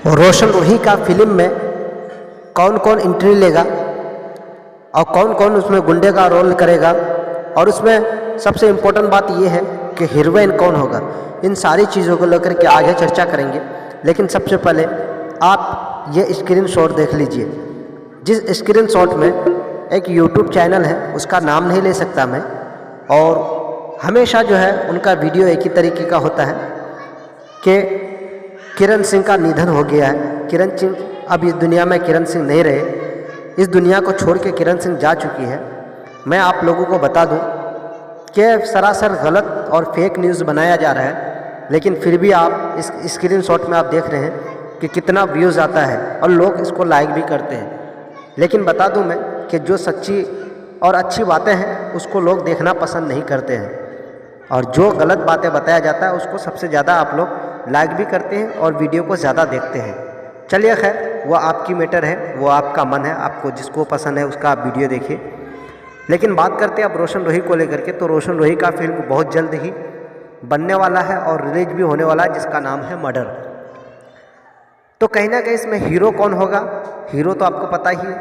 रोशन रोही का फिल्म में कौन कौन एंट्री लेगा और कौन कौन उसमें गुंडे का रोल करेगा, और उसमें सबसे इम्पोर्टेंट बात यह है कि हीरोइन कौन होगा। इन सारी चीज़ों को लेकर के आगे चर्चा करेंगे। लेकिन सबसे पहले आप ये स्क्रीनशॉट देख लीजिए। जिस स्क्रीनशॉट में एक यूट्यूब चैनल है, उसका नाम नहीं ले सकता मैं, और हमेशा जो है उनका वीडियो एक ही तरीके का होता है कि किरण सिंह का निधन हो गया है। किरण सिंह अब इस दुनिया में किरण सिंह नहीं रहे, इस दुनिया को छोड़ के किरण सिंह जा चुकी है। मैं आप लोगों को बता दूं कि सरासर गलत और फेक न्यूज़ बनाया जा रहा है, लेकिन फिर भी आप इस स्क्रीनशॉट में आप देख रहे हैं कि कितना व्यूज़ आता है और लोग इसको लाइक भी करते हैं। लेकिन बता दूं मैं कि जो सच्ची और अच्छी बातें हैं उसको लोग देखना पसंद नहीं करते हैं, और जो गलत बातें बताया जाता है उसको सबसे ज़्यादा आप लोग लाइक भी करते हैं और वीडियो को ज़्यादा देखते हैं। चलिए खैर, वो आपकी मैटर है, वो आपका मन है, आपको जिसको पसंद है उसका आप वीडियो देखिए। लेकिन बात करते हैं अब रोशन रोही को लेकर के। तो रोशन रोही का फिल्म बहुत जल्द ही बनने वाला है और रिलीज भी होने वाला है, जिसका नाम है मर्डर। तो कहीं ना कहीं इसमें हीरो कौन होगा? हीरो तो आपको पता ही है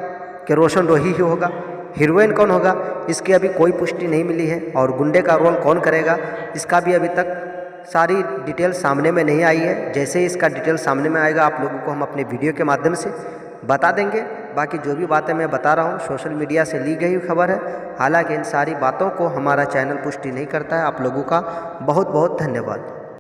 कि रोशन रोही ही होगा। हीरोइन कौन होगा इसकी अभी कोई पुष्टि नहीं मिली है, और गुंडे का रोल कौन करेगा इसका भी अभी तक सारी डिटेल सामने में नहीं आई है। जैसे ही इसका डिटेल सामने में आएगा आप लोगों को हम अपने वीडियो के माध्यम से बता देंगे। बाकी जो भी बातें मैं बता रहा हूँ सोशल मीडिया से ली गई खबर है, हालांकि इन सारी बातों को हमारा चैनल पुष्टि नहीं करता है। आप लोगों का बहुत बहुत धन्यवाद।